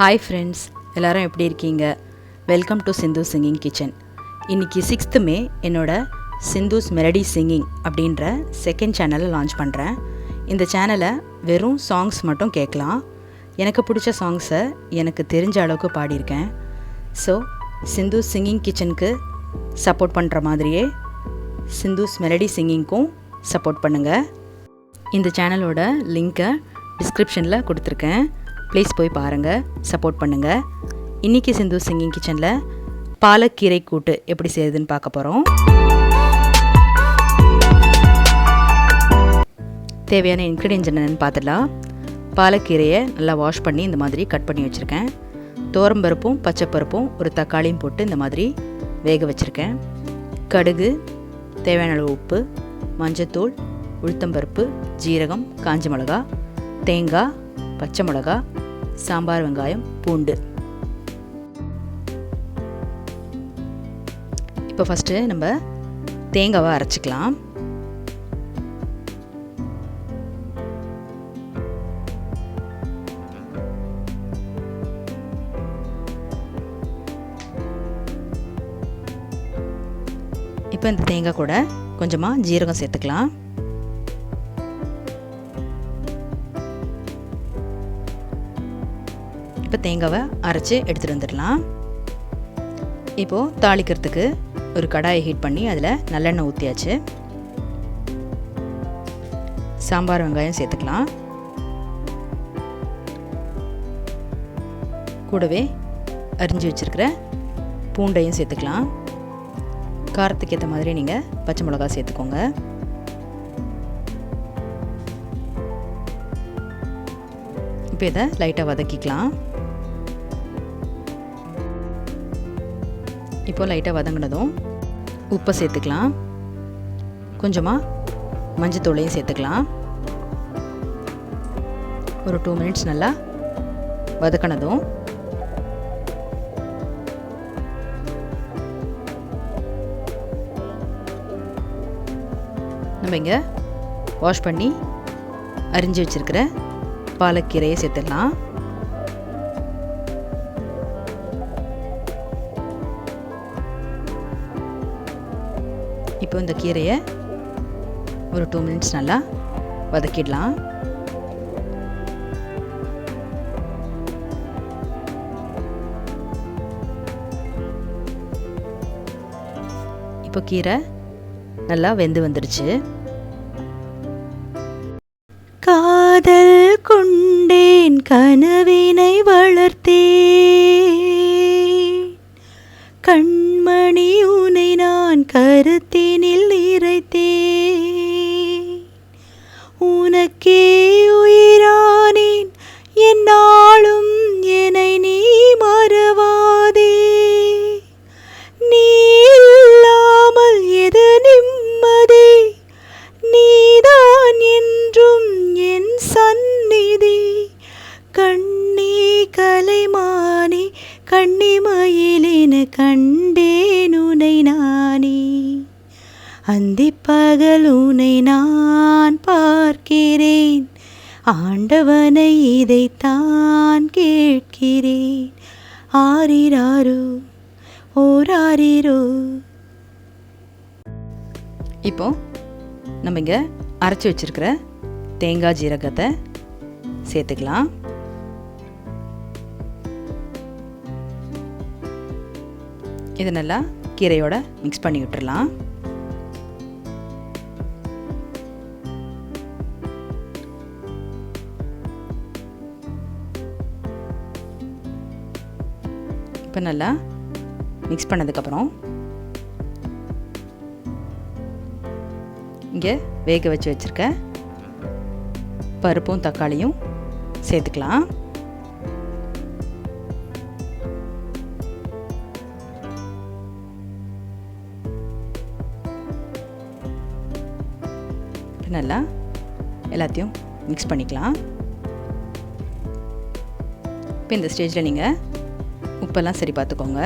Hi friends, எல்லோரும் எப்படி இருக்கீங்க? Welcome to Sindhu singing kitchen. இன்றைக்கி 6th மே என்னோட சிந்துஸ் மெலடி சிங்கிங் அப்படின்ற செகண்ட் சேனலை லான்ச் பண்ணுறேன். இந்த சேனலை வெறும் சாங்ஸ் மட்டும் கேட்கலாம். எனக்கு பிடிச்ச சாங்ஸை எனக்கு தெரிஞ்ச அளவுக்கு பாடியிருக்கேன். ஸோ சிந்துஸ் சிங்கிங் கிச்சனுக்கு சப்போர்ட் பண்ணுற மாதிரியே சிந்துஸ் மெலடி சிங்கிங்க்கும் சப்போர்ட் பண்ணுங்கள். இந்த சேனலோட லிங்க்கை டிஸ்கிரிப்ஷனில் கொடுத்துருக்கேன். ப்ளீஸ் போய் பாருங்கள், சப்போர்ட் பண்ணுங்கள். இன்றைக்கி சிந்து சிங்கிங் கிச்சனில் பாலக் கீரை கூட்டு எப்படி செய்யுதுன்னு பார்க்க போகிறோம். தேவையான இன்க்ரீடியன்ஸ் என்னென்னு பார்த்துடலாம். பாலக்கீரையை நல்லா வாஷ் பண்ணி இந்த மாதிரி கட் பண்ணி வச்சுருக்கேன். துவரம்பருப்பும் பச்சைப்பருப்பும் ஒரு தக்காளியும் போட்டு இந்த மாதிரி வேக வச்சுருக்கேன். கடுகு, தேவையான அளவு உப்பு, மஞ்சத்தூள், உளுத்தம்பருப்பு, ஜீரகம், காஞ்ச மிளகா, தேங்காய், பச்சை மிளகா, சாம்பார் வெங்காயம், பூண்டு. இப்போ ஃபஸ்ட்டு நம்ம தேங்காவை அரைச்சிக்கலாம். இப்போ இந்த தேங்காய் கூட கொஞ்சமாக ஜீரகம் சேர்த்துக்கலாம். இப்போ தேங்காவை அரைச்சி எடுத்துகிட்டு வந்துடலாம். இப்போது தாளிக்கிறதுக்கு ஒரு கடாயை ஹீட் பண்ணி அதில் நல்லெண்ணெய் ஊற்றியாச்சு. சாம்பார் வெங்காயம் சேர்த்துக்கலாம். கூடவே அரிஞ்சு வச்சுருக்கிற பூண்டையும் சேர்த்துக்கலாம். காரத்துக்கு ஏற்ற மாதிரி நீங்கள் பச்சை மிளகா சேர்த்துக்கோங்க. இப்போ இதை லைட்டாக வதக்கிக்கலாம். இப்போ லைட்டாக வதங்கினதும் உப்பை சேர்த்துக்கலாம். கொஞ்சமாக மஞ்சத்தூளையும் சேர்த்துக்கலாம். ஒரு 2 மினிட்ஸ் நல்லா வதக்கினதும் நம்ம இங்கே வாஷ் பண்ணி அரிஞ்சு வச்சுருக்கிற பாலக்கீரையை சேர்த்துடலாம். இப்போ இந்த கீரையை ஒரு 2 மினிட்ஸ் நல்லா வதக்கிடலாம். இப்போ கீரை நல்லா வெந்து வந்துடுச்சு. காதல் கொண்டேன், கனவினை வளர்த்தேன், கண்மணி உனை நான் கருத்தினில் நிறைத்தேன், உனக்கே உயிரானேன், என்னாலும் என்னை நீ மறவாதே, நீ இல்லாமல் எது நிம்மதி, நீதான் என்றும் என் சந்நிதி, கண்ணே கலைமானே கண்ணிமயிலின கண்டேன் உனை நானே, அந்திப்பகல் உனை நான் பார்க்கிறேன், ஆண்டவனை இதைத்தான் கேட்கிறேன், ஆரிராரோ ஓராரிரோ. இப்போ நம்ம இங்கே அரைச்சி வச்சிருக்கிற தேங்காய் ஜீரகத்தை சேர்த்துக்கலாம். இதை நல்லா கீரையோட மிக்ஸ் பண்ணி விட்டுறலாம். இப்போ நல்லா மிக்ஸ் பண்ணதுக்கப்புறம் இங்கே வேக வச்சு வச்சுருக்க பருப்பும் தக்காளியும் சேர்த்துக்கலாம். நல்லா எல்லாத்தையும் மிக்ஸ் பண்ணிக்கலாம். இப்போ இந்த ஸ்டேஜில் நீங்கள் உப்பெல்லாம் சரி பார்த்துக்கோங்க.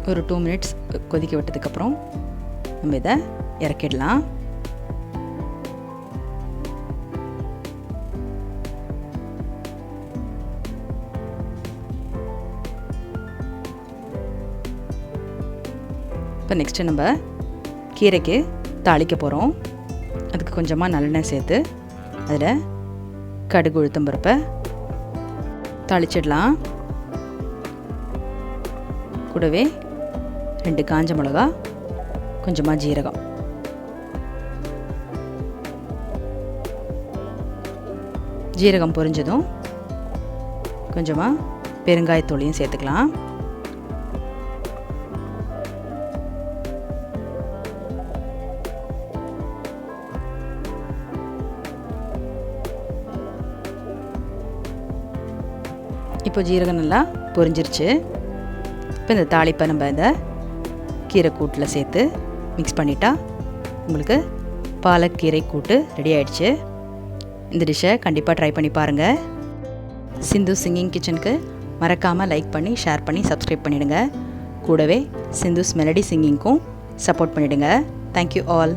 ஒரு 2 மினிட்ஸ் கொதிக்க விட்டதுக்கப்புறம் நம்ம இதை இறக்கிடலாம். இப்போ நெக்ஸ்ட்டு நம்ம கீரைக்கு தாளிக்க போகிறோம். அதுக்கு கொஞ்சமாக நல்லெண்ணெய் சேர்த்து அதில் கடுகு உளுத்தம் பருப்பை தாளிச்சிடலாம். கூடவே 2 காஞ்ச மிளகா, கொஞ்சமாக ஜீரகம், ஜீரகம் பொரிஞ்சதும் கொஞ்சமாக பெருங்காயத்தூளையும் சேர்த்துக்கலாம். இப்போ ஜீரகம் நல்லா பொரிஞ்சிருச்சு. இப்போ இந்த தாளிப்பை நம்ம இந்த கீரை கூட்டில் சேர்த்து மிக்ஸ் பண்ணிட்டா உங்களுக்கு பாலக் கீரை கூட்டு ரெடி ஆகிடுச்சு. இந்த டிஷ்ஷை கண்டிப்பாக ட்ரை பண்ணி பாருங்கள். சிந்து சிங்கிங் கிச்சனுக்கு மறக்காமல் லைக் பண்ணி, ஷேர் பண்ணி, சப்ஸ்கிரைப் பண்ணிவிடுங்க. கூடவே சிந்துஸ் மெலடி சிங்கிங்க்கும் சப்போர்ட் பண்ணிவிடுங்க. Thank you all.